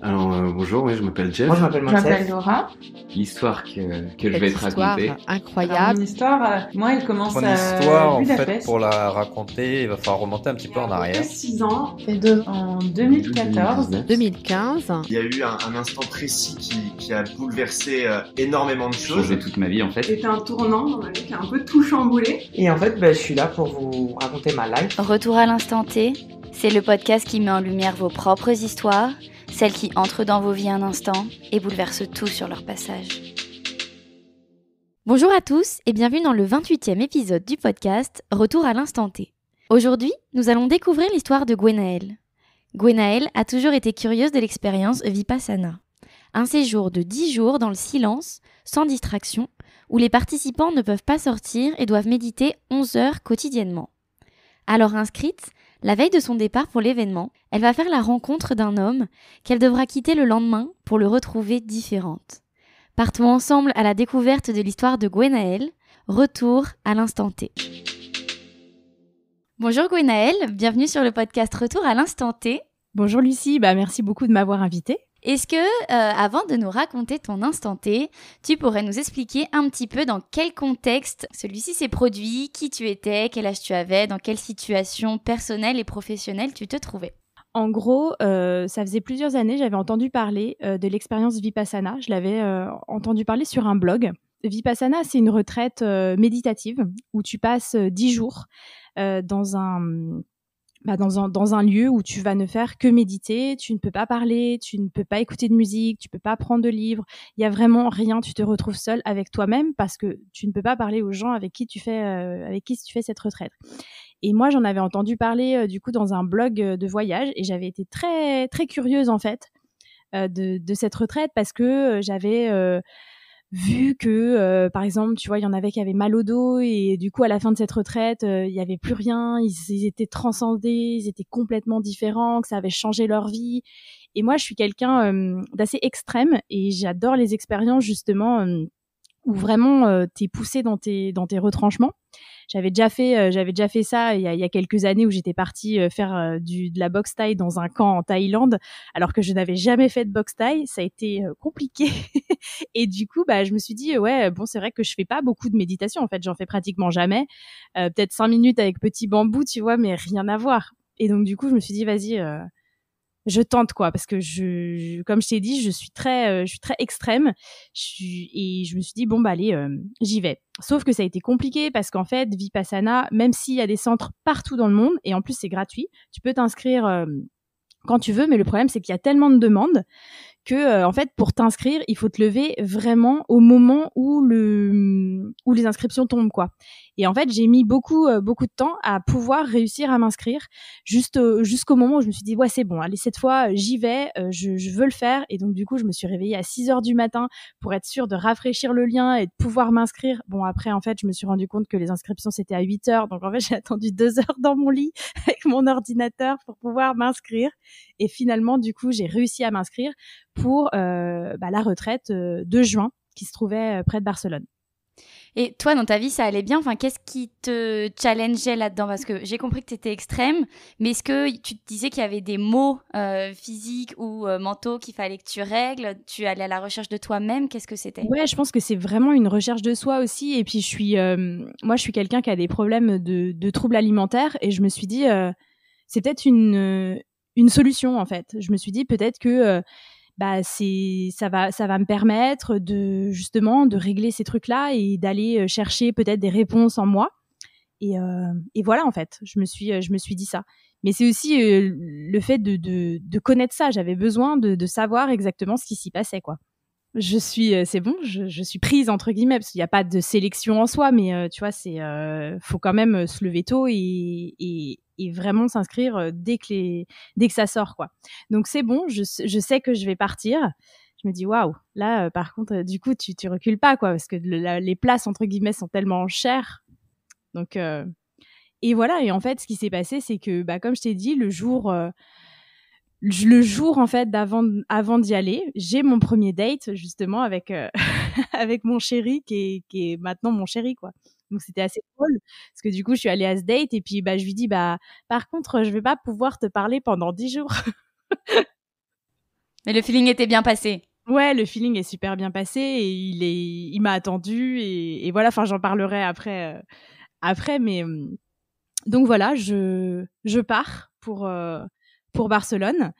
Alors, bonjour, oui, je m'appelle Jeff. Moi, je m'appelle Je m'appelle Monsef. Laura. L'histoire que je Cette vais te histoire raconter. Alors, incroyable. mon histoire, moi, elle commence Mon à histoire, en fait, Budapest. pour la raconter, il va falloir remonter un petit peu en arrière. 6 ans, et en 2014. 2015. Il y a eu un instant précis qui a bouleversé énormément de choses. Changé toute ma vie, en fait. C'était un tournant dans ma vie qui a un peu tout chamboulé. Et en fait, je suis là pour vous raconter ma life. Retour à l'instant T, c'est le podcast qui met en lumière vos propres histoires, celles qui entrent dans vos vies un instant et bouleversent tout sur leur passage. Bonjour à tous et bienvenue dans le 28e épisode du podcast Retour à l'instant T. Aujourd'hui, nous allons découvrir l'histoire de Gwenaëlle. Gwenaëlle a toujours été curieuse de l'expérience Vipassana, un séjour de 10 jours dans le silence, sans distraction, où les participants ne peuvent pas sortir et doivent méditer 11 heures quotidiennement. Alors inscrite, la veille de son départ pour l'événement, elle va faire la rencontre d'un homme qu'elle devra quitter le lendemain pour le retrouver différente. Partons ensemble à la découverte de l'histoire de Gwenaëlle. Retour à l'instant T. Bonjour Gwenaëlle, bienvenue sur le podcast Retour à l'instant T. Bonjour Lucie, merci beaucoup de m'avoir invitée. Est-ce que, avant de nous raconter ton instant T, tu pourrais nous expliquer un petit peu dans quel contexte celui-ci s'est produit, qui tu étais, quel âge tu avais, dans quelle situation personnelle et professionnelle tu te trouvais? En gros, ça faisait plusieurs années, j'avais entendu parler de l'expérience Vipassana. Je l'avais entendu parler sur un blog. Vipassana, c'est une retraite méditative où tu passes 10 jours dans un lieu où tu vas ne faire que méditer, tu ne peux pas parler, tu ne peux pas écouter de musique, tu peux pas prendre de livres, il y a vraiment rien, tu te retrouves seul avec toi-même parce que tu ne peux pas parler aux gens avec qui tu fais cette retraite. Et moi, j'en avais entendu parler du coup dans un blog de voyage et j'avais été très très curieuse en fait de cette retraite parce que j'avais vu que, par exemple, tu vois, il y en avait qui avaient mal au dos et du coup, à la fin de cette retraite, il y avait plus rien, ils étaient transcendés, ils étaient complètement différents, que ça avait changé leur vie. Et moi, je suis quelqu'un d'assez extrême et j'adore les expériences justement où vraiment t'es poussé dans tes retranchements. J'avais déjà fait ça il y a quelques années où j'étais partie faire de la boxe thaï dans un camp en Thaïlande, alors que je n'avais jamais fait de boxe thaï. Ça a été compliqué. Et du coup, je me suis dit, ouais, bon, c'est vrai que je fais pas beaucoup de méditation. En fait, j'en fais pratiquement jamais. Peut-être 5 minutes avec petit bambou, tu vois, mais rien à voir. Et donc, du coup, je me suis dit, vas-y, je tente quoi, parce que comme je t'ai dit, je suis très extrême. Et je me suis dit, bon, allez, j'y vais. Sauf que ça a été compliqué parce qu'en fait, Vipassana, même s'il y a des centres partout dans le monde, et en plus, c'est gratuit, tu peux t'inscrire quand tu veux, mais le problème, c'est qu'il y a tellement de demandes que en fait pour t'inscrire, il faut te lever vraiment au moment où les inscriptions tombent quoi. Et en fait, j'ai mis beaucoup de temps à pouvoir réussir à m'inscrire jusqu'au moment où je me suis dit ouais, c'est bon, allez cette fois j'y vais, je veux le faire et donc du coup, je me suis réveillée à 6h du matin pour être sûre de rafraîchir le lien et de pouvoir m'inscrire. Bon après en fait, je me suis rendu compte que les inscriptions c'était à 8h, donc en fait, j'ai attendu 2 heures dans mon lit avec mon ordinateur pour pouvoir m'inscrire et finalement du coup, j'ai réussi à m'inscrire pour la retraite de juin qui se trouvait près de Barcelone. Et toi, dans ta vie, ça allait bien? Enfin, qu'est-ce qui te challengeait là-dedans? Parce que j'ai compris que tu étais extrême, mais est-ce que tu te disais qu'il y avait des maux physiques ou mentaux qu'il fallait que tu règles? Tu allais à la recherche de toi-même? Qu'est-ce que c'était? Ouais, je pense que c'est vraiment une recherche de soi aussi. Et puis, moi, je suis quelqu'un qui a des problèmes de troubles alimentaires. Et je me suis dit, c'est peut-être une solution, en fait. Je me suis dit peut-être que ça va me permettre de justement de régler ces trucs-là et d'aller chercher peut-être des réponses en moi. Et voilà en fait, je me suis dit ça. Mais c'est aussi le fait de connaître ça. J'avais besoin de savoir exactement ce qui s'y passait quoi. C'est bon, je suis prise entre guillemets parce qu'il n'y a pas de sélection en soi, mais tu vois, faut quand même se lever tôt et vraiment s'inscrire dès que ça sort quoi. Donc c'est bon, je sais que je vais partir. Je me dis waouh, là par contre du coup tu recules pas quoi parce que les places entre guillemets sont tellement chères. Donc et voilà, et en fait ce qui s'est passé c'est que comme je t'ai dit le jour en fait avant d'y aller, j'ai mon premier date justement avec avec mon chéri qui est maintenant mon chéri quoi. Donc c'était assez drôle parce que du coup je suis allée à ce date et puis je lui dis par contre je vais pas pouvoir te parler pendant 10 jours. Mais le feeling était bien passé. Ouais, le feeling est super bien passé et il m'a attendu et voilà, enfin j'en parlerai après, mais donc voilà, je pars pour Barcelone.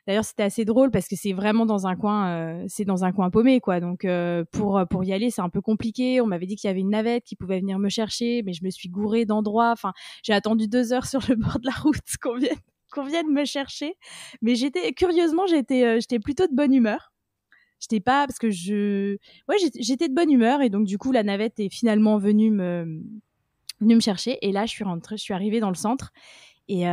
D'ailleurs, c'était assez drôle parce que c'est vraiment dans un coin paumé, quoi. Donc pour y aller, c'est un peu compliqué. On m'avait dit qu'il y avait une navette qui pouvait venir me chercher, mais je me suis gourée d'endroits. Enfin, j'ai attendu 2 heures sur le bord de la route qu'on vienne me chercher. Mais j'étais plutôt de bonne humeur. J'étais pas parce que j'étais de bonne humeur et donc du coup la navette est finalement venue me chercher et là je suis arrivée dans le centre et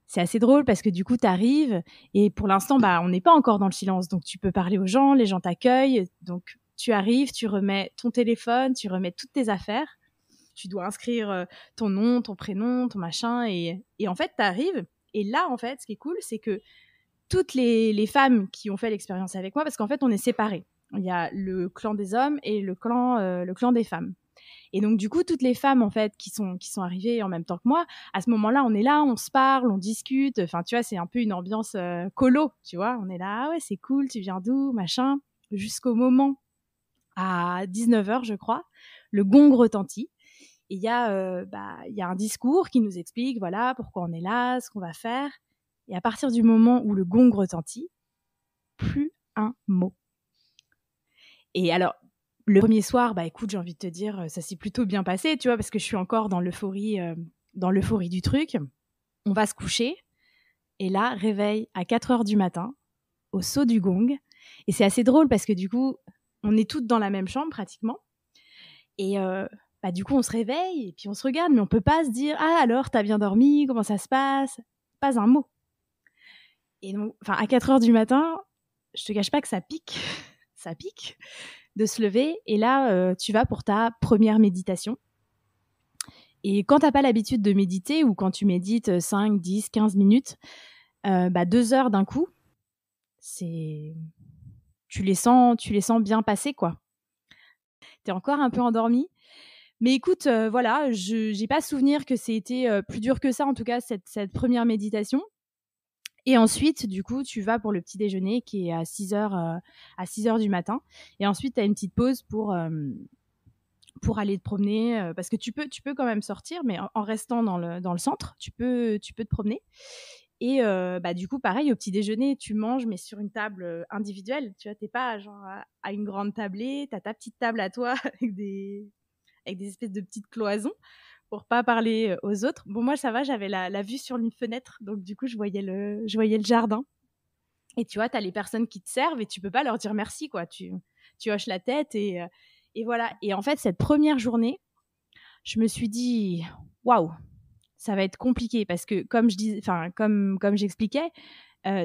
c'est assez drôle parce que du coup t'arrives et pour l'instant on n'est pas encore dans le silence donc tu peux parler aux gens, les gens t'accueillent, donc tu arrives, tu remets ton téléphone, tu remets toutes tes affaires, tu dois inscrire ton nom, ton prénom, ton machin et en fait t'arrives et là en fait ce qui est cool c'est que toutes les femmes qui ont fait l'expérience avec moi, parce qu'en fait, on est séparés. Il y a le clan des hommes et le clan des femmes. Et donc, du coup, toutes les femmes, en fait, qui sont arrivées en même temps que moi, à ce moment-là, on est là, on se parle, on discute. Enfin, tu vois, c'est un peu une ambiance colo, tu vois. On est là, ah ouais, c'est cool, tu viens d'où, machin. Jusqu'au moment, à 19h, je crois, le gong retentit. Et il y a un discours qui nous explique, voilà, pourquoi on est là, ce qu'on va faire. Et à partir du moment où le gong retentit, plus un mot. Et alors, le premier soir, écoute, j'ai envie de te dire, ça s'est plutôt bien passé, tu vois, parce que je suis encore dans l'euphorie du truc. On va se coucher. Et là, réveil à 4h du matin, au saut du gong. Et c'est assez drôle parce que du coup, on est toutes dans la même chambre pratiquement. Et du coup, on se réveille et puis on se regarde, mais on peut pas se dire « Ah, alors, t'as bien dormi? Comment ça se passe ?» Pas un mot. Et donc, à 4h du matin, je te cache pas que ça pique de se lever. Et là, tu vas pour ta première méditation. Et quand t'as pas l'habitude de méditer ou quand tu médites 5, 10, 15 minutes, 2 heures d'un coup, tu les sens bien passer, quoi. T'es encore un peu endormi. Mais écoute, voilà, j'ai pas souvenir que c'était plus dur que ça, en tout cas, cette première méditation. Et ensuite, du coup, tu vas pour le petit déjeuner qui est à 6h du matin. Et ensuite, tu as une petite pause pour aller te promener. Parce que tu peux quand même sortir, mais en restant dans le centre, tu peux te promener. Et du coup, pareil, au petit déjeuner, tu manges, mais sur une table individuelle. Tu vois, t'es pas genre à une grande tablée. Tu as ta petite table à toi avec des espèces de petites cloisons pour pas parler aux autres. Bon, moi, ça va, j'avais la vue sur une fenêtre, donc du coup, je voyais le jardin. Et tu vois, t'as les personnes qui te servent et tu peux pas leur dire merci, quoi. Tu hoches la tête et voilà. Et en fait, cette première journée, je me suis dit, waouh, ça va être compliqué parce que, comme j'expliquais,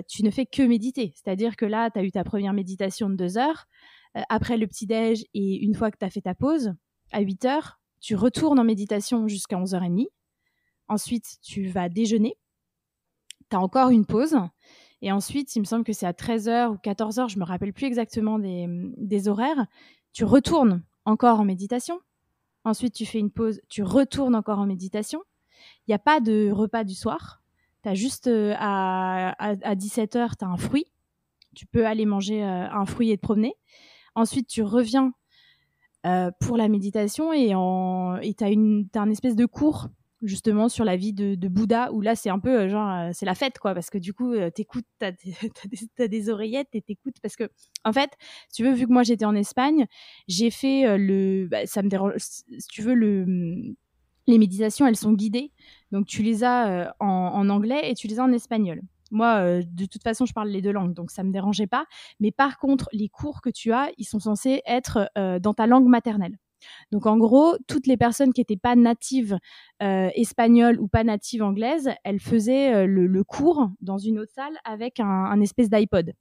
tu ne fais que méditer. C'est-à-dire que là, tu as eu ta première méditation de 2 heures. Après le petit-déj et une fois que tu as fait ta pause, à 8h, tu retournes en méditation jusqu'à 11h30. Ensuite, tu vas déjeuner. Tu as encore une pause. Et ensuite, il me semble que c'est à 13h ou 14h, je ne me rappelle plus exactement des horaires. Tu retournes encore en méditation. Ensuite, tu fais une pause. Tu retournes encore en méditation. Il n'y a pas de repas du soir. Tu as juste à 17h, tu as un fruit. Tu peux aller manger un fruit et te promener. Ensuite, tu reviens pour la méditation et t'as un espèce de cours justement sur la vie de Bouddha où là c'est un peu c'est la fête, quoi, parce que du coup t'écoutes, t'as des oreillettes et t'écoutes parce que en fait si tu veux, vu que moi j'étais en Espagne, j'ai fait ça me dérange, si tu veux, les méditations elles sont guidées, donc tu les as en anglais et tu les as en espagnol. Moi, de toute façon, je parle les 2 langues, donc ça ne me dérangeait pas. Mais par contre, les cours que tu as, ils sont censés être dans ta langue maternelle. Donc, en gros, toutes les personnes qui n'étaient pas natives espagnoles ou pas natives anglaises, elles faisaient le cours dans une autre salle avec un espèce d'iPod.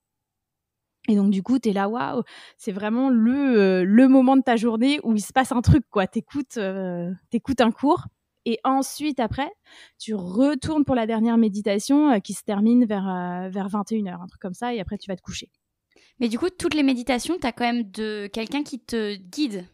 Et donc, du coup, tu es là, waouh, c'est vraiment le moment de ta journée où il se passe un truc, quoi. T'écoutes un cours. Et ensuite, après, tu retournes pour la dernière méditation qui se termine vers 21h, un truc comme ça, et après, tu vas te coucher. Mais du coup, toutes les méditations, tu as quand même quelqu'un qui te guide.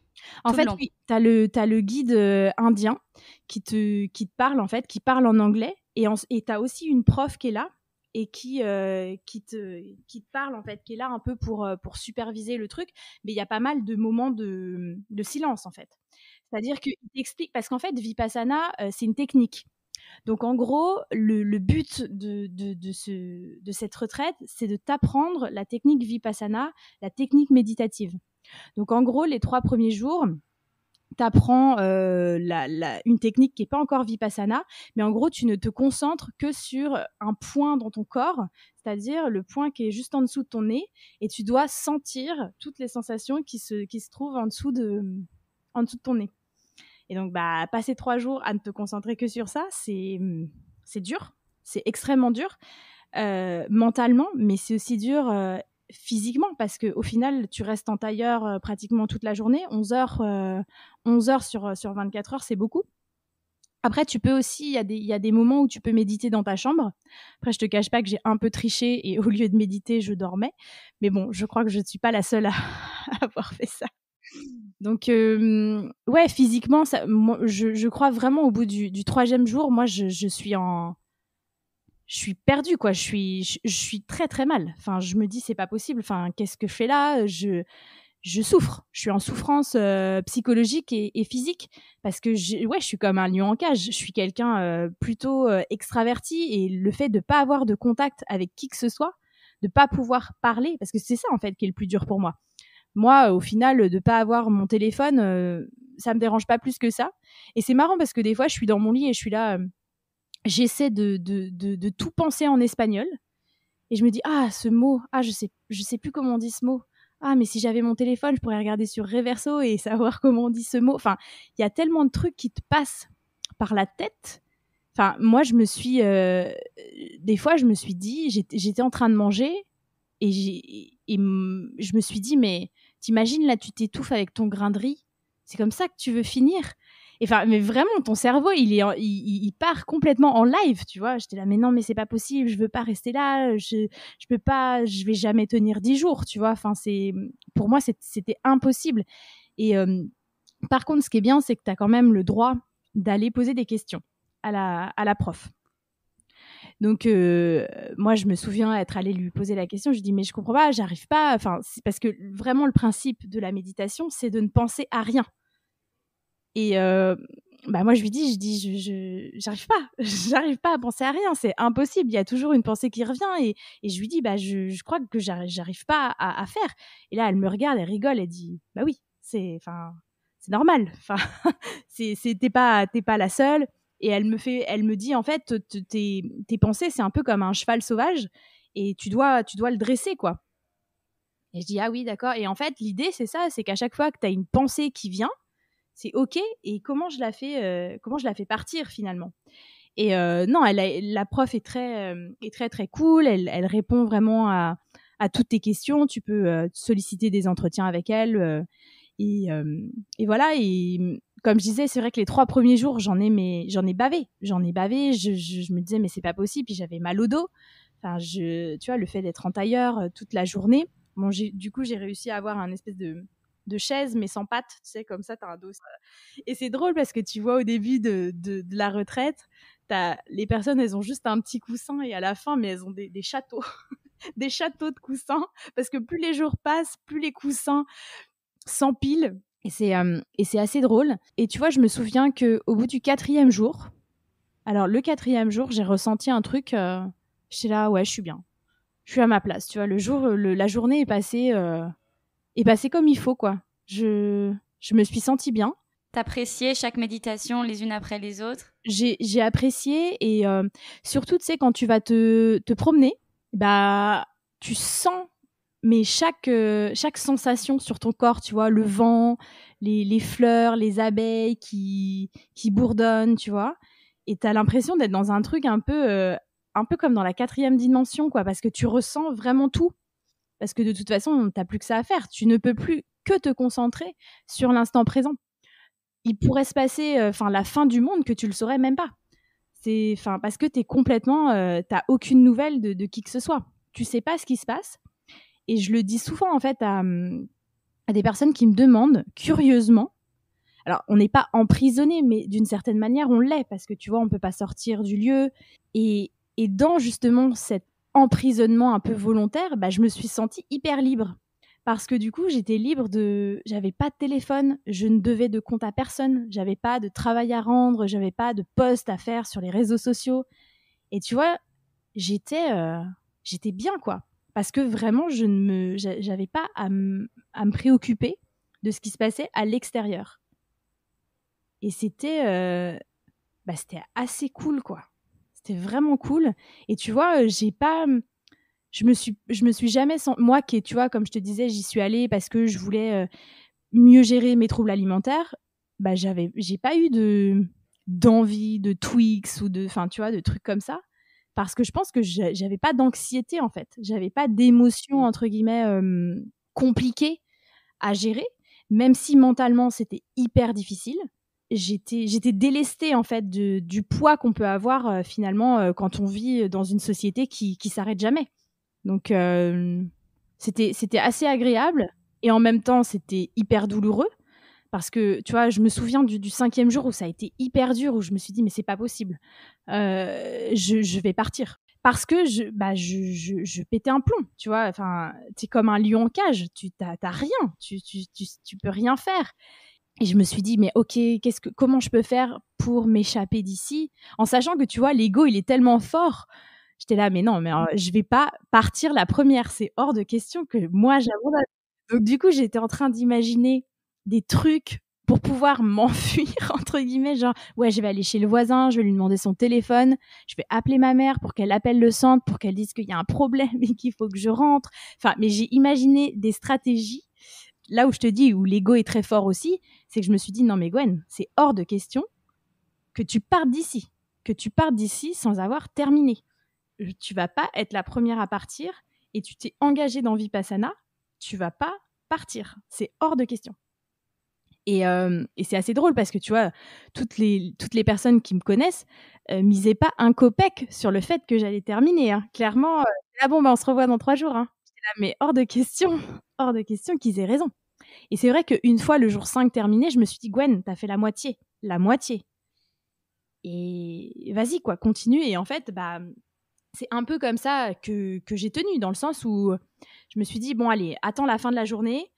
En fait, oui, tu as le guide indien qui te parle, en fait, qui parle en anglais, et tu as aussi une prof qui est là, et qui te parle en fait, qui est là un peu pour superviser le truc, mais il y a pas mal de moments de silence en fait. C'est-à-dire qu'il t'explique, parce qu'en fait Vipassana c'est une technique. Donc en gros le but de cette retraite, c'est de t'apprendre la technique Vipassana, la technique méditative. Donc en gros les 3 premiers jours t'apprends une technique qui n'est pas encore Vipassana, mais en gros, tu ne te concentres que sur un point dans ton corps, c'est-à-dire le point qui est juste en dessous de ton nez, et tu dois sentir toutes les sensations qui se trouvent en dessous de ton nez. Et donc, passer 3 jours à ne te concentrer que sur ça, c'est dur, c'est extrêmement dur, mentalement, mais c'est aussi dur physiquement, parce qu'au final, tu restes en tailleur pratiquement toute la journée, 11 heures sur 24 heures, c'est beaucoup. Après, tu peux aussi, il y a des moments où tu peux méditer dans ta chambre. Après, je te cache pas que j'ai un peu triché et au lieu de méditer, je dormais. Mais bon, je crois que je ne suis pas la seule à avoir fait ça. Donc, ouais, physiquement, moi, je crois vraiment au bout du 3e jour, moi, je suis perdue, quoi. Je suis très, très mal. Enfin, je me dis, c'est pas possible. Enfin, qu'est-ce que je fais là ? Je souffre. Je suis en souffrance psychologique et physique parce que je suis comme un lion en cage. Je suis quelqu'un plutôt extraverti, et le fait de pas avoir de contact avec qui que ce soit, de pas pouvoir parler, parce que c'est ça en fait qui est le plus dur pour moi. Moi, au final, de pas avoir mon téléphone, ça me dérange pas plus que ça. Et c'est marrant parce que des fois, je suis dans mon lit et je suis là, j'essaie de tout penser en espagnol, et je me dis ce mot, je sais plus comment on dit ce mot. Mais si j'avais mon téléphone, je pourrais regarder sur Reverso et savoir comment on dit ce mot. Enfin, il y a tellement de trucs qui te passent par la tête. Enfin, moi, des fois, je me suis dit, j'étais en train de manger et je me suis dit, mais t'imagines, là, tu t'étouffes avec ton grain de riz. C'est comme ça que tu veux finir. Enfin, mais vraiment, ton cerveau, il part complètement en live, tu vois. J'étais là, mais non, mais c'est pas possible, je veux pas rester là, je peux pas, je vais jamais tenir 10 jours, tu vois. Enfin, pour moi, c'était impossible. Et par contre, ce qui est bien, c'est que tu as quand même le droit d'aller poser des questions à la prof. Donc, moi, je me souviens être allée lui poser la question. Je lui dis, mais je comprends pas, j'arrive pas. Enfin, c'est parce que vraiment, le principe de la méditation, c'est de ne penser à rien. Et moi, je lui dis, j'arrive pas à penser à rien, c'est impossible. Il y a toujours une pensée qui revient, et je lui dis, je crois que j'arrive pas à faire. Et là, elle me regarde, elle rigole, elle dit, bah oui, c'est normal. Enfin, t'es pas la seule. Et elle me dit, en fait, tes pensées, c'est un peu comme un cheval sauvage, et tu dois le dresser, quoi. Et je dis, ah oui, d'accord. Et en fait, l'idée, c'est ça, c'est qu'à chaque fois que tu as une pensée qui vient, c'est OK, et comment je la fais partir finalement. Et non, la prof est très très cool, elle répond vraiment à toutes tes questions, tu peux solliciter des entretiens avec elle, et voilà. Et comme je disais, c'est vrai que les 3 premiers jours, j'en ai bavé, je me disais mais c'est pas possible, puis j'avais mal au dos. Enfin, tu vois, le fait d'être en tailleur toute la journée, bon, du coup j'ai réussi à avoir un espèce de chaise, mais sans pattes, tu sais, comme ça, t'as un dos. Et c'est drôle parce que tu vois, au début de la retraite, les personnes, elles ont juste un petit coussin, et à la fin, mais elles ont des châteaux, des châteaux de coussins, parce que plus les jours passent, plus les coussins s'empilent, et c'est assez drôle. Et tu vois, je me souviens qu'au bout du 4e jour, alors le 4e jour, j'ai ressenti un truc, j'étais là, ouais, je suis bien, je suis à ma place, tu vois, la journée est passée comme il faut, quoi. Je me suis sentie bien. T'appréciais chaque méditation les unes après les autres ? J'ai apprécié, et surtout, tu sais, quand tu vas te promener, tu sens mais chaque sensation sur ton corps, tu vois, le vent, les fleurs, les abeilles qui bourdonnent, tu vois, et t'as l'impression d'être dans un truc un peu comme dans la 4e dimension, quoi, parce que tu ressens vraiment tout. Parce que de toute façon, t'as plus que ça à faire. Tu ne peux plus que te concentrer sur l'instant présent. Il pourrait se passer la fin du monde que tu le saurais même pas. Parce que t'es complètement, t'as aucune nouvelle de qui que ce soit. Tu sais pas ce qui se passe. Et je le dis souvent en fait à des personnes qui me demandent curieusement. Alors, on n'est pas emprisonné, mais d'une certaine manière, on l'est, parce que tu vois, on peut pas sortir du lieu. Et dans justement cet emprisonnement un peu volontaire, bah, je me suis sentie hyper libre. Parce que du coup, j'étais libre j'avais pas de téléphone, je ne devais de compte à personne, j'avais pas de travail à rendre, j'avais pas de post à faire sur les réseaux sociaux. Et tu vois, j'étais bien, quoi. Parce que vraiment, j'avais pas à me préoccuper de ce qui se passait à l'extérieur. Et c'était assez cool, quoi. C'était vraiment cool. Et tu vois, je me suis jamais moi qui, tu vois, comme je te disais, j'y suis allée parce que je voulais mieux gérer mes troubles alimentaires. Bah, j'ai pas eu d'envie de tweaks ou de trucs comme ça, parce que je pense que j'avais pas d'anxiété, en fait. J'avais pas d'émotions entre guillemets compliquées à gérer, même si mentalement c'était hyper difficile. J'étais délestée, en fait, du poids qu'on peut avoir finalement quand on vit dans une société qui s'arrête jamais. Donc, c'était assez agréable, et en même temps, c'était hyper douloureux, parce que, tu vois, je me souviens du 5e jour où ça a été hyper dur, où je me suis dit, mais c'est pas possible, je vais partir. Parce que je pétais un plomb, tu vois, enfin, t'es comme un lion en cage, t'as rien, tu peux rien faire. Et je me suis dit, mais ok, comment je peux faire pour m'échapper d'ici, en sachant que, tu vois, l'ego, il est tellement fort. J'étais là, mais non, mais je vais pas partir la première. C'est hors de question que moi, j'abandonne. Donc, du coup, j'étais en train d'imaginer des trucs pour pouvoir m'enfuir, entre guillemets. Genre, ouais, je vais aller chez le voisin, je vais lui demander son téléphone, je vais appeler ma mère pour qu'elle appelle le centre, pour qu'elle dise qu'il y a un problème et qu'il faut que je rentre. Enfin, mais j'ai imaginé des stratégies. Là où je te dis, où l'ego est très fort aussi, c'est que je me suis dit, non, mais Gwen, c'est hors de question que tu partes d'ici. Que tu partes d'ici sans avoir terminé. Tu vas pas être la première à partir, et tu t'es engagée dans Vipassana, tu vas pas partir. C'est hors de question. Et c'est assez drôle parce que, tu vois, toutes les personnes qui me connaissent misaient pas un copec sur le fait que j'allais terminer. Hein. Clairement, là, bon, on se revoit dans 3 jours. Hein. J'étais là, mais hors de question qu'ils aient raison. Et c'est vrai qu'une fois le jour 5 terminé, je me suis dit, Gwen, t'as fait la moitié. Et vas-y, quoi, continue. Et en fait, bah, c'est un peu comme ça que j'ai tenu, dans le sens où je me suis dit, bon, allez, attends la fin de la journée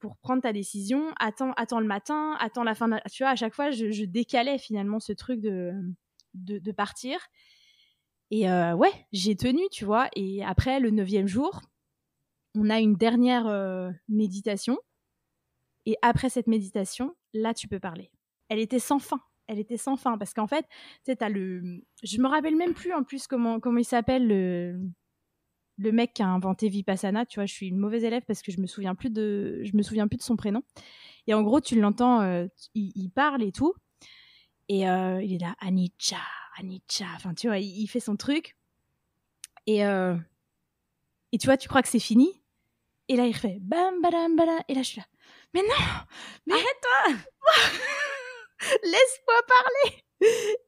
pour prendre ta décision, attends le matin, attends la fin de tu vois, à chaque fois, je décalais finalement ce truc de partir. Et ouais, j'ai tenu, tu vois. Et après, le 9e jour, on a une dernière méditation. Et après cette méditation, là, tu peux parler. Elle était sans fin. Parce qu'en fait, tu sais, je me rappelle même plus en plus comment il s'appelle, le mec qui a inventé Vipassana. Tu vois, je suis une mauvaise élève parce que je me souviens plus de son prénom. Et en gros, tu l'entends, il parle et tout, et il est là, Anicca. Enfin, tu vois, il fait son truc, et tu vois, tu crois que c'est fini, et là il refait bam badam badam, et là je suis là, mais non, mais arrête-toi. Laisse-moi parler.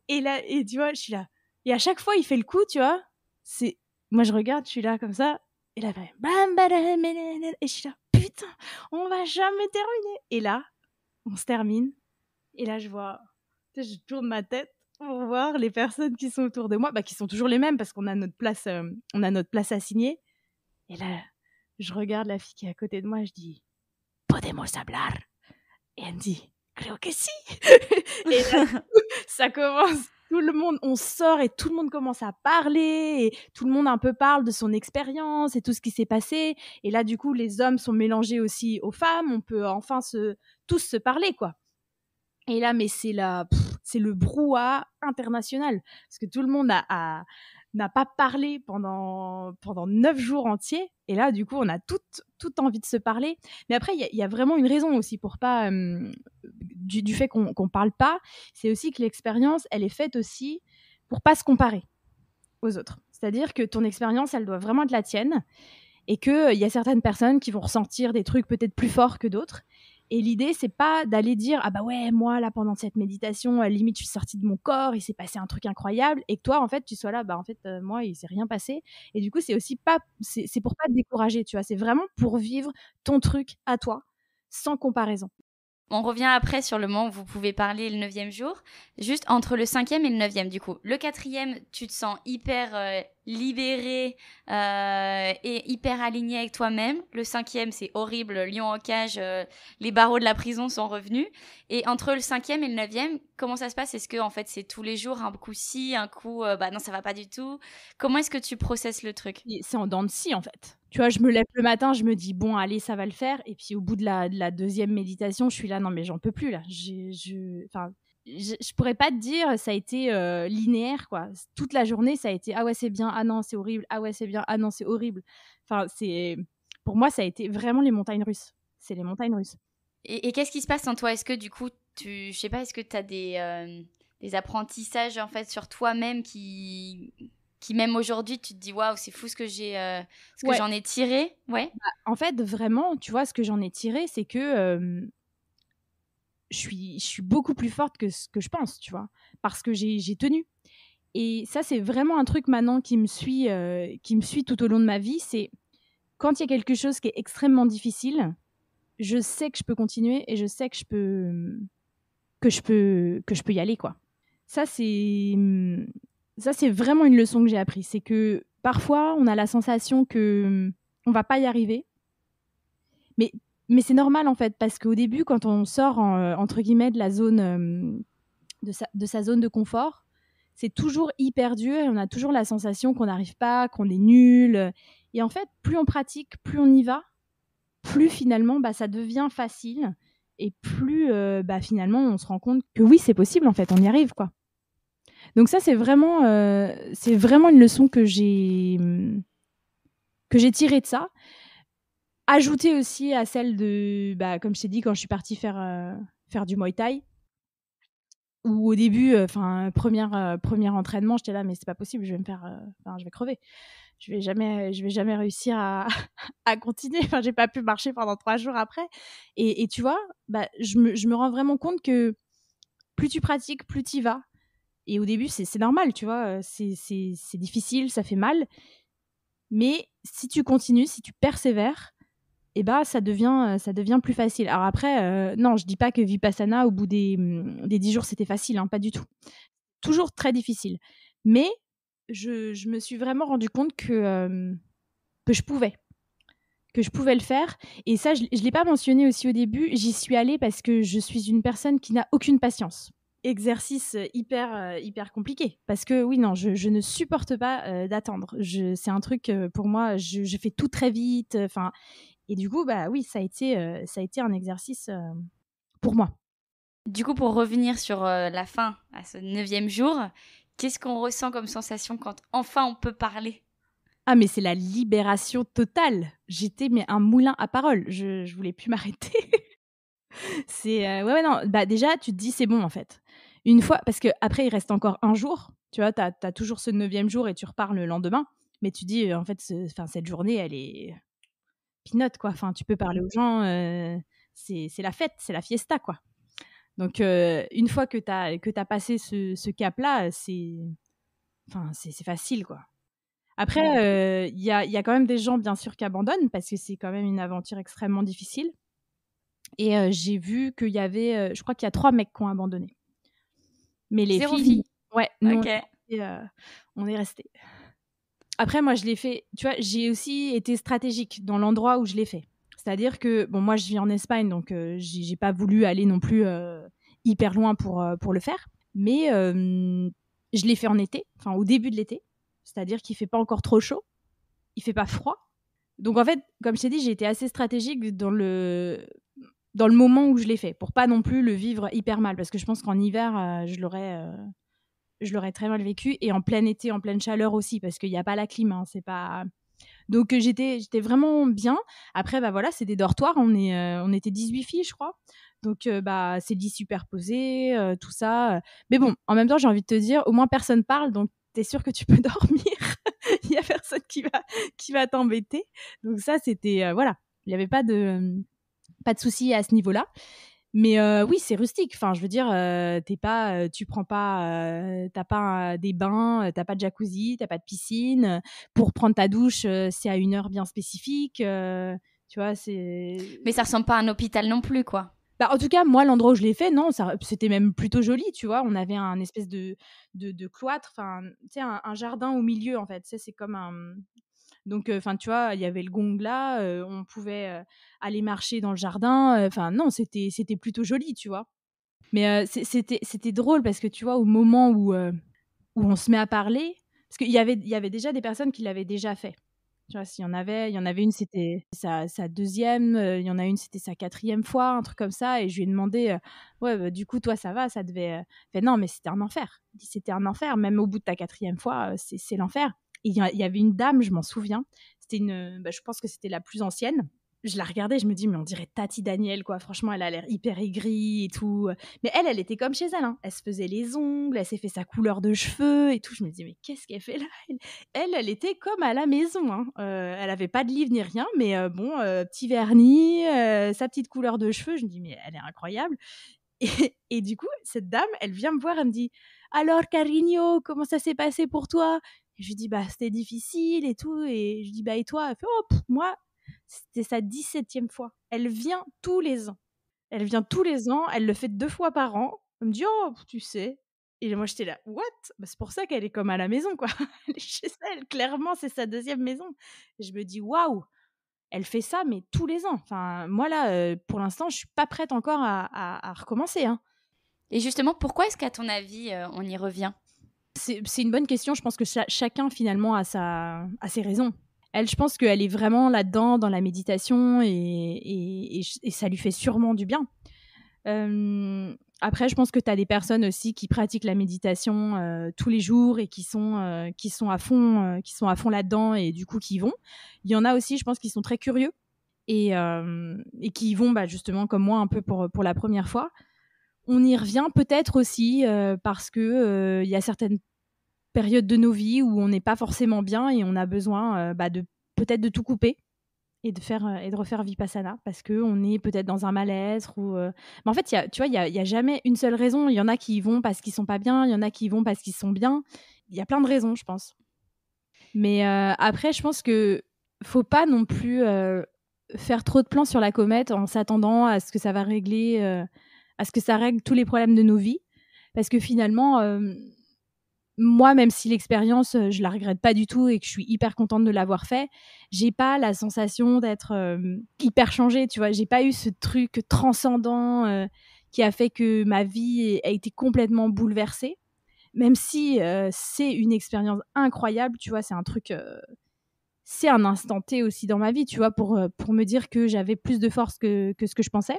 Et tu vois, je suis là. Et à chaque fois, il fait le coup, tu vois. Moi, je regarde, je suis là comme ça. Et là, il fait bam, badam, et je suis là, putain, on va jamais terminer. Et là, on se termine. Et là, je tourne ma tête pour voir les personnes qui sont autour de moi, qui sont toujours les mêmes parce qu'on a notre place assignée. Et là, je regarde la fille qui est à côté de moi, je dis, podemos hablar. Et elle me dit, creo que si. Et là, ça commence, tout le monde, on sort et tout le monde commence à parler, et tout le monde un peu parle de son expérience et tout ce qui s'est passé. Et là, du coup, les hommes sont mélangés aussi aux femmes, on peut enfin tous se parler, quoi. Et là, mais c'est le brouhaha international, parce que tout le monde n'a pas parlé pendant 9 jours entiers. Et là, du coup, on a toute envie de se parler. Mais après, il y a vraiment une raison aussi pour pas du fait qu'on parle pas. C'est aussi que l'expérience, elle est faite aussi pour pas se comparer aux autres. C'est-à-dire que ton expérience, elle doit vraiment être la tienne, et qu'il y a certaines personnes qui vont ressentir des trucs peut-être plus forts que d'autres. Et l'idée, c'est pas d'aller dire « Ah bah ouais, moi, là, pendant cette méditation, limite, je suis sortie de mon corps, il s'est passé un truc incroyable. » Et que toi, en fait, tu sois là, bah en fait, moi, il s'est rien passé. Et du coup, c'est aussi pas... C'est pour pas te décourager, tu vois. C'est vraiment pour vivre ton truc à toi, sans comparaison. On revient après sur le moment où vous pouvez parler le 9e jour. Juste entre le 5e et le 9e, du coup. Le 4e, tu te sens hyper libéré et hyper aligné avec toi-même. Le 5e, c'est horrible, lion en cage, les barreaux de la prison sont revenus. Et entre le 5e et le 9e, comment ça se passe? Est-ce que en fait, c'est tous les jours, un coup si, un coup non, ça va pas du tout? Comment est-ce que tu processes le truc? C'est en dents de scie, en fait. Tu vois, je me lève le matin, je me dis, bon, allez, ça va le faire. Et puis, au bout de la deuxième méditation, je suis là, non, mais j'en peux plus, là. Je pourrais pas te dire, ça a été linéaire, quoi. Toute la journée, ça a été, ah ouais, c'est bien, ah non, c'est horrible, ah ouais, c'est bien, ah non, c'est horrible. Enfin, pour moi, ça a été vraiment les montagnes russes. C'est les montagnes russes. Et qu'est-ce qui se passe en toi? Est-ce que, du coup, je sais pas, est-ce que tu as des apprentissages, en fait, sur toi-même qui même aujourd'hui, tu te dis, waouh, c'est fou ce que j'en ai tiré? Ouais. Bah, en fait, vraiment, tu vois, ce que j'en ai tiré, c'est que je suis beaucoup plus forte que ce que je pense, tu vois, parce que j'ai tenu. Et ça, c'est vraiment un truc maintenant qui me suit tout au long de ma vie. C'est quand il y a quelque chose qui est extrêmement difficile, je sais que je peux continuer et je sais que je peux y aller, quoi. Ça, c'est vraiment une leçon que j'ai appris. C'est que parfois, on a la sensation que on va pas y arriver. Mais c'est normal, en fait, parce qu'au début, quand on sort, entre guillemets, de la zone, de sa zone de confort, c'est toujours hyper dur et on a toujours la sensation qu'on n'arrive pas, qu'on est nul. Et en fait, plus on pratique, plus on y va, plus finalement, ça devient facile. Et plus, finalement, on se rend compte que oui, c'est possible, en fait, on y arrive, quoi. Donc ça, c'est vraiment une leçon que j'ai tirée de ça. Ajouter aussi à celle de, comme je t'ai dit, quand je suis partie faire du Muay Thai, où au début, premier entraînement, j'étais là, mais c'est pas possible, je vais crever. Je vais jamais réussir à continuer. Enfin, j'ai pas pu marcher pendant 3 jours après. Et tu vois, je me rends vraiment compte que plus tu pratiques, plus tu y vas. Et au début, c'est normal, tu vois, c'est difficile, ça fait mal. Mais si tu continues, si tu persévères, ça devient plus facile. Alors après, non, je dis pas que Vipassana, au bout des 10 jours, c'était facile, hein, pas du tout. Toujours très difficile. Mais je me suis vraiment rendu compte que je pouvais le faire. Et ça, je l'ai pas mentionné aussi au début, j'y suis allée parce que je suis une personne qui n'a aucune patience. Exercice hyper compliqué. Parce que oui, non, je ne supporte pas d'attendre. C'est un truc, pour moi, je fais tout très vite, et du coup, oui, ça a été un exercice pour moi. Du coup, pour revenir sur la fin, à ce 9e jour, qu'est-ce qu'on ressent comme sensation quand enfin on peut parler? Ah, mais c'est la libération totale. J'étais un moulin à paroles. Je voulais plus m'arrêter. C'est non. Déjà, tu te dis c'est bon, en fait. Une fois, parce qu'après, il reste encore un jour. Tu vois, t'as toujours ce 9e jour et tu repars le lendemain. Mais tu dis, en fait, cette journée, elle est pinote, quoi. Enfin, tu peux parler aux gens, c'est la fête, c'est la fiesta, quoi. Donc, une fois que t'as passé ce cap-là, c'est facile, quoi. Après, il y a quand même des gens, bien sûr, qui abandonnent parce que c'est quand même une aventure extrêmement difficile. Et j'ai vu qu'il y avait, je crois qu'il y a 3 mecs qui ont abandonné. Mais les filles, ouais, nous, okay. On est restés. Après, moi, je l'ai fait, tu vois, j'ai aussi été stratégique dans l'endroit où je l'ai fait. C'est-à-dire que, bon, moi, je vis en Espagne, donc j'ai pas voulu aller non plus hyper loin pour le faire. Mais je l'ai fait en été, enfin, au début de l'été. C'est-à-dire qu'il fait pas encore trop chaud, il fait pas froid. Donc, en fait, comme je t'ai dit, j'ai été assez stratégique dans le moment où je l'ai fait, pour pas non plus le vivre hyper mal. Parce que je pense qu'en hiver, je l'aurais très mal vécu, et en plein été, en pleine chaleur aussi, parce qu'il n'y a pas la clim, hein, c'est pas... Donc j'étais vraiment bien. Après, voilà, c'est des dortoirs, on était 18 filles, je crois. Donc c'est lit superposé, tout ça. Mais bon, en même temps, j'ai envie de te dire, au moins personne parle, donc t'es sûr que tu peux dormir. Il n'y a personne qui va t'embêter. Donc ça, c'était... voilà, il n'y avait pas de souci à ce niveau-là. Mais oui, c'est rustique. Enfin, je veux dire, tu prends pas, t'as pas des bains, t'as pas de jacuzzi, t'as pas de piscine. Pour prendre ta douche, c'est à une heure bien spécifique. Tu vois, c'est. Mais ça ressemble pas à un hôpital non plus, quoi. En tout cas, moi, l'endroit où je l'ai fait, non, c'était même plutôt joli, tu vois. On avait un espèce de cloître, enfin, tu sais, un jardin au milieu, en fait. Tu sais, c'est comme un... Donc, enfin, tu vois, il y avait le gong là, on pouvait aller marcher dans le jardin. Enfin, non, c'était plutôt joli, tu vois. Mais c'était drôle parce que, tu vois, au moment où on se met à parler, parce qu'il y avait déjà des personnes qui l'avaient déjà fait. Tu vois, il y en avait une, c'était sa deuxième, il y en a une, c'était sa 4e fois, un truc comme ça. Et je lui ai demandé, ouais, bah, du coup, toi, ça va, ça devait... Fait, non, mais c'était un enfer. Il dit, c'était un enfer, même au bout de ta 4e fois, c'est l'enfer. Et il y avait une dame, je m'en souviens, c'était je pense que c'était la plus ancienne. Je la regardais, je me dis, mais on dirait Tati Daniel, quoi. Franchement, elle a l'air hyper aigrie et tout. Mais elle était comme chez elle, hein. Elle se faisait les ongles, elle s'est fait sa couleur de cheveux et tout. Je me disais, mais qu'est-ce qu'elle fait là? Elle était comme à la maison, hein. Elle avait pas de livre ni rien, mais petit vernis, sa petite couleur de cheveux. Je me dis, mais elle est incroyable. Et du coup, cette dame, elle vient me voir, elle me dit, alors, Carigno, comment ça s'est passé pour toi? Et je lui dis, bah, c'était difficile et tout. Et je dis, bah, et toi? Elle fait, oh, moi, c'était sa 17e fois. Elle vient tous les ans. Elle vient tous les ans, elle le fait 2 fois par an. Elle me dit, oh, tu sais. Et moi, j'étais là, what? Bah, c'est pour ça qu'elle est comme à la maison, quoi. Elle est chez elle, clairement, c'est sa 2e maison. Et je me dis, waouh, elle fait ça, mais tous les ans. Enfin, moi, là, pour l'instant, je suis pas prête encore à recommencer, hein. Et justement, pourquoi est-ce qu'à ton avis, on y revient? C'est une bonne question. Je pense que chacun, finalement, a ses raisons. Elle, je pense qu'elle est vraiment là-dedans, dans la méditation, et ça lui fait sûrement du bien. Après, je pense que tu as des personnes aussi qui pratiquent la méditation tous les jours et qui sont à fond là-dedans et du coup qui y vont. Il y en a aussi, je pense, qui sont très curieux et qui y vont justement comme moi un peu pour la première fois. On y revient peut-être aussi parce que y a certaines périodes de nos vies où on n'est pas forcément bien et on a besoin de peut-être de tout couper et de refaire Vipassana parce qu'on est peut-être dans un mal-être ou mais en fait il y a jamais une seule raison. Il y en a qui y vont parce qu'ils sont pas bien, il y en a qui y vont parce qu'ils sont bien. Il y a plein de raisons, je pense. Mais après, je pense que faut pas non plus faire trop de plans sur la comète en s'attendant à ce que ça va régler à ce que ça règle tous les problèmes de nos vies, parce que finalement moi, même si l'expérience, je la regrette pas du tout et que je suis hyper contente de l'avoir fait, j'ai pas la sensation d'être hyper changée, tu vois. J'ai pas eu ce truc transcendant qui a fait que ma vie a été complètement bouleversée. Même si c'est une expérience incroyable, tu vois, c'est un truc, c'est un instant T aussi dans ma vie, tu vois, pour me dire que j'avais plus de force que ce que je pensais.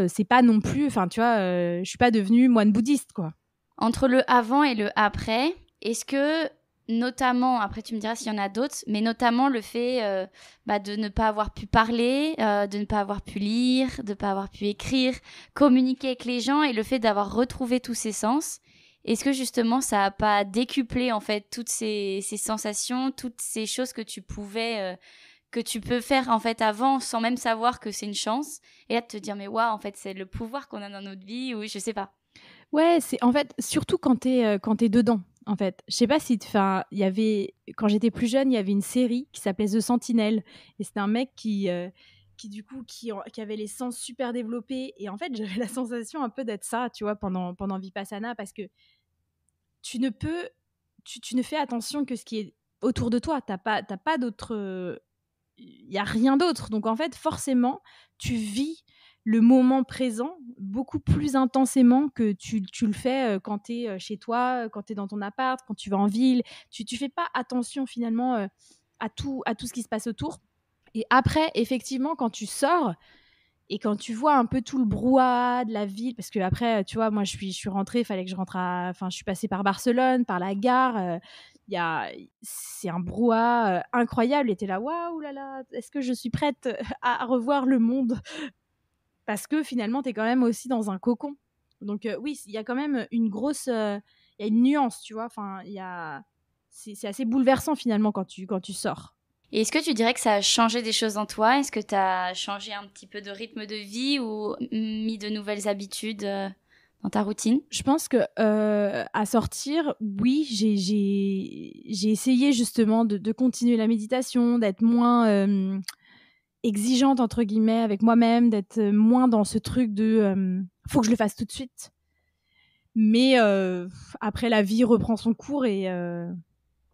C'est pas non plus, enfin, tu vois, je suis pas devenue moine bouddhiste, quoi. Entre le avant et le après, est-ce que, notamment, après tu me diras s'il y en a d'autres, mais notamment le fait de ne pas avoir pu parler, de ne pas avoir pu lire, de ne pas avoir pu écrire, communiquer avec les gens et le fait d'avoir retrouvé tous ces sens, est-ce que justement ça n'a pas décuplé en fait toutes ces sensations, toutes ces choses que tu pouvais... que tu peux faire en fait avant sans même savoir que c'est une chance et là de te dire mais waouh en fait c'est le pouvoir qu'on a dans notre vie ou je sais pas. Ouais, c'est en fait surtout quand t'es dedans. En fait, je sais pas si il y avait quand j'étais plus jeune, il y avait une série qui s'appelait The Sentinel et c'était un mec qui du coup qui avait les sens super développés et en fait j'avais la sensation un peu d'être ça, tu vois, pendant Vipassana parce que tu ne fais attention que ce qui est autour de toi. T'as pas d'autre, il y a rien d'autre. Donc en fait, forcément, tu vis le moment présent beaucoup plus intensément que tu le fais quand tu es chez toi, quand tu es dans ton appart, quand tu vas en ville. Tu fais pas attention finalement à tout ce qui se passe autour. Et après, effectivement, quand tu sors et quand tu vois un peu tout le brouhaha de la ville, parce que après, tu vois, moi, je suis rentrée, il fallait que je rentre je suis passée par Barcelone, par la gare. C'est un brouhaha incroyable. Et t'es là, waouh là là, est-ce que je suis prête à revoir le monde? Parce que finalement, t'es quand même aussi dans un cocon. Donc oui, il y a quand même une grosse... il y a une nuance, tu vois. Enfin, c'est assez bouleversant finalement quand tu sors. Et est-ce que tu dirais que ça a changé des choses en toi? Est-ce que tu as changé un petit peu de rythme de vie ou mis de nouvelles habitudes dans ta routine? Je pense que à sortir, oui, j'ai essayé justement de continuer la méditation, d'être moins exigeante entre guillemets avec moi-même, d'être moins dans ce truc de faut que je le fasse tout de suite. Mais après, la vie reprend son cours et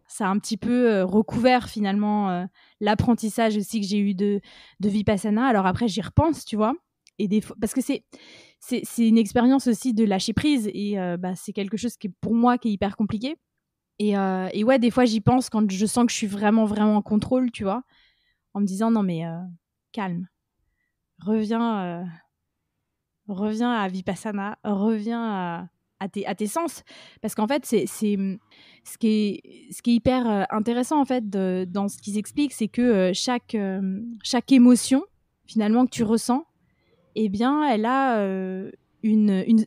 ça a un petit peu recouvert finalement l'apprentissage aussi que j'ai eu de Vipassana. Alors après, j'y repense, tu vois, et des fois, parce que c'est une expérience aussi de lâcher prise et c'est quelque chose qui est pour moi qui est hyper compliqué. Et ouais, des fois, j'y pense quand je sens que je suis vraiment, vraiment en contrôle, tu vois, en me disant non mais calme, reviens à Vipassana, reviens à tes sens, parce qu'en fait c'est ce qui est hyper intéressant en fait dans ce qu'ils expliquent, c'est que chaque émotion finalement que tu ressens, eh bien elle a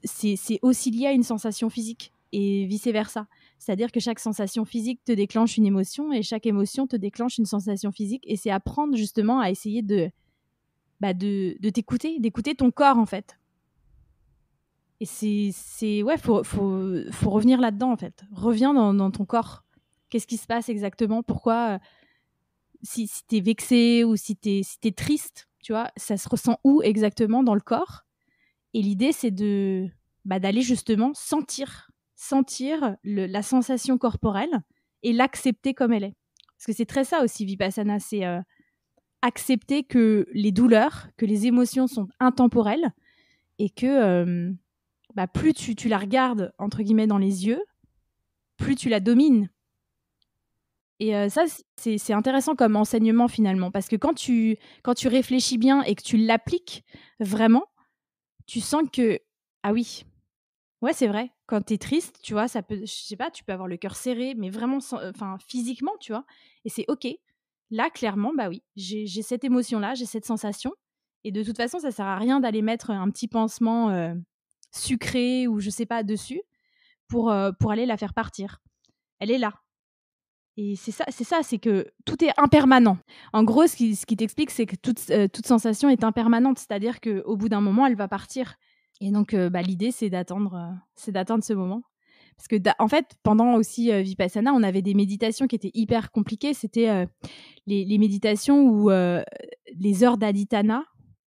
c'est aussi lié à une sensation physique et vice versa. C'est-à-dire que chaque sensation physique te déclenche une émotion et chaque émotion te déclenche une sensation physique, et c'est apprendre justement à essayer de t'écouter, d'écouter ton corps en fait. Et ouais, faut revenir là-dedans en fait. Reviens dans ton corps. Qu'est-ce qui se passe exactement? Pourquoi si t'es vexé ou si t'es triste, tu vois, ça se ressent où exactement dans le corps? Et l'idée, c'est d'aller justement sentir la sensation corporelle et l'accepter comme elle est. Parce que c'est très ça aussi, Vipassana, c'est accepter que les douleurs, que les émotions sont intemporelles et que plus tu la regardes, entre guillemets, dans les yeux, plus tu la domines. Et ça, c'est intéressant comme enseignement, finalement, parce que quand tu réfléchis bien et que tu l'appliques vraiment, tu sens que, ah oui, ouais, c'est vrai, quand t'es triste, tu vois, ça peut, je sais pas, tu peux avoir le cœur serré, mais vraiment, physiquement, tu vois, et c'est OK. Là, clairement, bah oui, j'ai cette émotion-là, j'ai cette sensation, et de toute façon, ça sert à rien d'aller mettre un petit pansement sucré ou je sais pas dessus pour aller la faire partir. Elle est là. Et c'est ça, c'est que tout est impermanent. En gros, ce qui t'explique, c'est que toute sensation est impermanente, c'est-à-dire qu'au bout d'un moment, elle va partir. Et donc, l'idée, c'est d'attendre ce moment. Parce que, en fait, pendant aussi Vipassana, on avait des méditations qui étaient hyper compliquées. C'était les méditations où les heures d'Adhyatthana,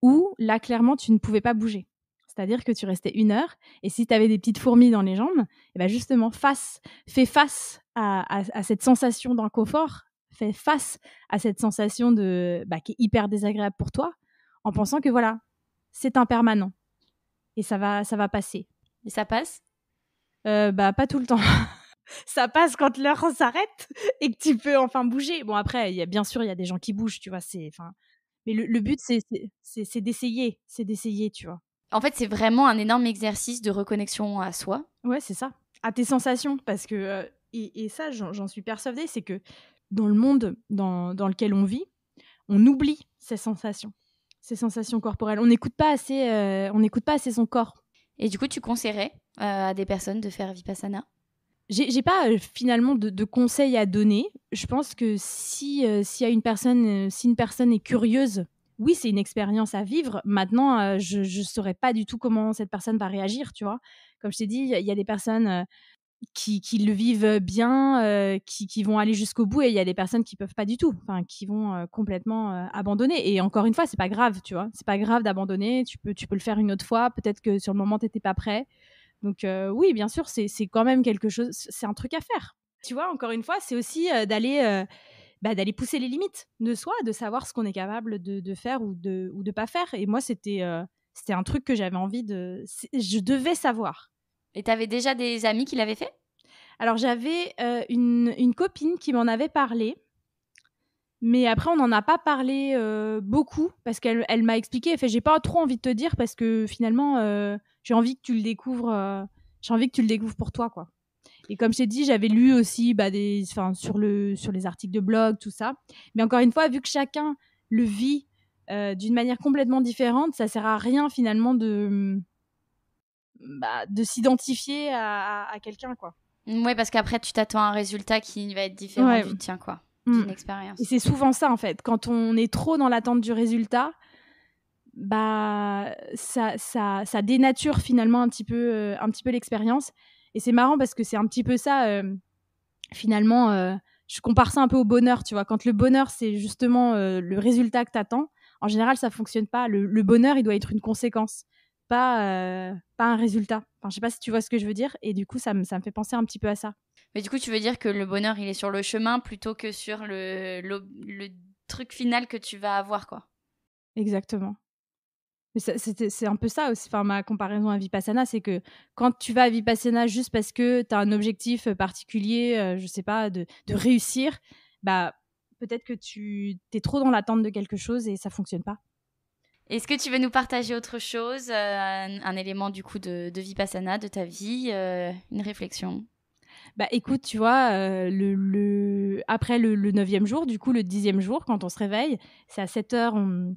où là, clairement, tu ne pouvais pas bouger. C'est-à-dire que tu restais 1 heure, et si tu avais des petites fourmis dans les jambes, et ben justement, fais face à cette sensation d'inconfort, fais face à cette sensation qui est hyper désagréable pour toi, en pensant que voilà, c'est impermanent, et ça va passer. Et ça passe? Pas tout le temps. Ça passe quand l'heure s'arrête et que tu peux enfin bouger. Bon, après, bien sûr, il y a des gens qui bougent, tu vois, mais le but, c'est d'essayer, tu vois. En fait, c'est vraiment un énorme exercice de reconnexion à soi. Ouais, c'est ça. À tes sensations. Parce que, et ça, j'en suis persuadée, c'est que dans le monde dans lequel on vit, on oublie ces sensations corporelles. On n'écoute pas assez son corps. Et du coup, tu conseillerais à des personnes de faire Vipassana? J'ai pas finalement de conseils à donner. Je pense que s'il y a une personne est curieuse, oui, c'est une expérience à vivre. Maintenant, je saurais pas du tout comment cette personne va réagir, tu vois. Comme je t'ai dit, il y a des personnes qui le vivent bien, qui vont aller jusqu'au bout, et il y a des personnes qui peuvent pas du tout, qui vont complètement abandonner. Et encore une fois, c'est pas grave, tu vois. C'est pas grave d'abandonner. Tu peux le faire une autre fois. Peut-être que sur le moment, t'étais pas prêt. Donc oui, bien sûr, c'est quand même quelque chose, c'est un truc à faire. Tu vois, encore une fois, c'est aussi d'aller pousser les limites de soi, de savoir ce qu'on est capable de faire ou de pas faire. Et moi, c'était un truc que j'avais envie je devais savoir. Et t'avais déjà des amis qui l'avaient fait? Alors, j'avais une copine qui m'en avait parlé. Mais après, on n'en a pas parlé beaucoup, parce qu'elle m'a expliqué. Elle fait, j'ai pas trop envie de te dire, parce que finalement, j'ai envie que tu le découvres. J'ai envie que tu le découvres pour toi, quoi. Et comme je t'ai dit, j'avais lu aussi sur les articles de blog, tout ça. Mais encore une fois, vu que chacun le vit d'une manière complètement différente, ça sert à rien finalement de s'identifier à quelqu'un, quoi. Ouais, parce qu'après, tu t'attends à un résultat qui va être différent du tien, quoi. D'une expérience. Et c'est souvent ça, en fait. Quand on est trop dans l'attente du résultat, ça dénature finalement un petit peu l'expérience. Et c'est marrant parce que c'est un petit peu ça, finalement, je compare ça un peu au bonheur, tu vois. Quand le bonheur, c'est justement le résultat que t'attends, En général, ça fonctionne pas. Le bonheur, il doit être une conséquence, pas un résultat. Enfin, je sais pas si tu vois ce que je veux dire. Et du coup, ça me fait penser un petit peu à ça. Mais du coup, tu veux dire que le bonheur, il est sur le chemin plutôt que sur le truc final que tu vas avoir, quoi. Exactement. Mais c'est un peu ça aussi. Enfin, ma comparaison à Vipassana, c'est que quand tu vas à Vipassana juste parce que tu as un objectif particulier, je sais pas, de réussir, bah peut-être que tu es trop dans l'attente de quelque chose et ça fonctionne pas. Est-ce que tu veux nous partager autre chose, un élément du coup de Vipassana, de ta vie, une réflexion? Bah écoute, tu vois, après le 9e jour, du coup le 10e jour, quand on se réveille, c'est à 7h,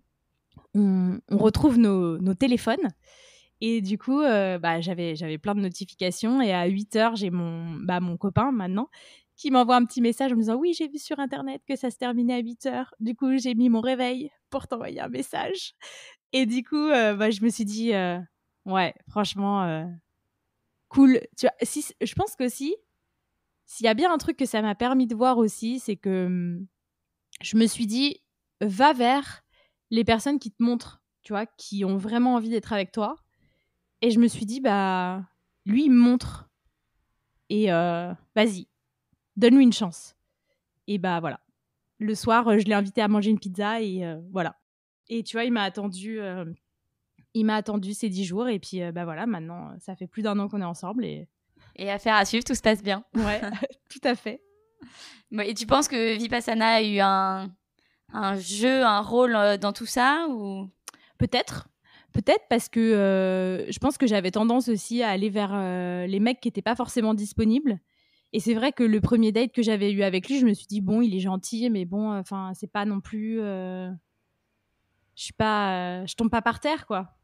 on retrouve nos téléphones. Et du coup, j'avais plein de notifications. Et à 8h, j'ai mon copain maintenant qui m'envoie un petit message en me disant « Oui, j'ai vu sur Internet que ça se terminait à 8h. Du coup, j'ai mis mon réveil pour t'envoyer un message. » Et du coup, je me suis dit « Ouais, franchement, cool. » Tu vois, je pense qu'aussi, s'il y a bien un truc que ça m'a permis de voir aussi, c'est que je me suis dit « Va vers les personnes qui te montrent, tu vois, qui ont vraiment envie d'être avec toi. » Et je me suis dit, lui, il me montre. Et vas-y, donne-lui une chance. Et voilà. Le soir, je l'ai invité à manger une pizza et voilà. Et tu vois, il m'a attendu ces 10 jours. Et puis, voilà, maintenant, ça fait plus d'1 an qu'on est ensemble. Et affaire à suivre, tout se passe bien. Ouais, tout à fait. Et tu penses que Vipassana a eu un rôle dans tout ça ou... Peut-être parce que je pense que j'avais tendance aussi à aller vers les mecs qui n'étaient pas forcément disponibles. Et c'est vrai que le premier date que j'avais eu avec lui, je me suis dit, bon, il est gentil, mais bon, enfin, c'est pas non plus... je tombe pas par terre, quoi.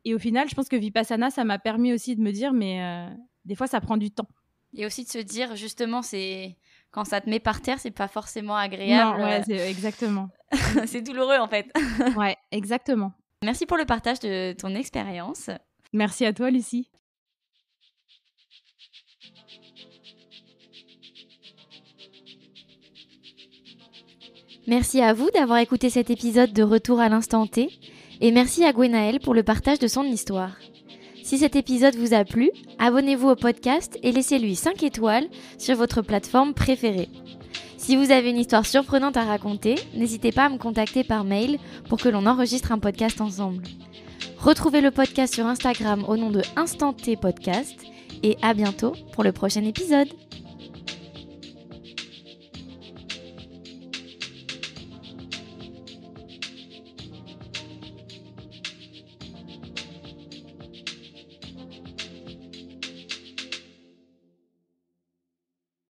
Et au final, je pense que Vipassana, ça m'a permis aussi de me dire, mais des fois, ça prend du temps. Et aussi de se dire, justement, c'est... Quand ça te met par terre, c'est pas forcément agréable. Non, ouais, exactement. C'est douloureux, en fait. Ouais, exactement. Merci pour le partage de ton expérience. Merci à toi, Lucie. Merci à vous d'avoir écouté cet épisode de Retour à l'instant T. Et merci à Gwenaëlle pour le partage de son histoire. Si cet épisode vous a plu, abonnez-vous au podcast et laissez-lui 5 étoiles sur votre plateforme préférée. Si vous avez une histoire surprenante à raconter, n'hésitez pas à me contacter par mail pour que l'on enregistre un podcast ensemble. Retrouvez le podcast sur Instagram au nom de Instant T Podcast et à bientôt pour le prochain épisode.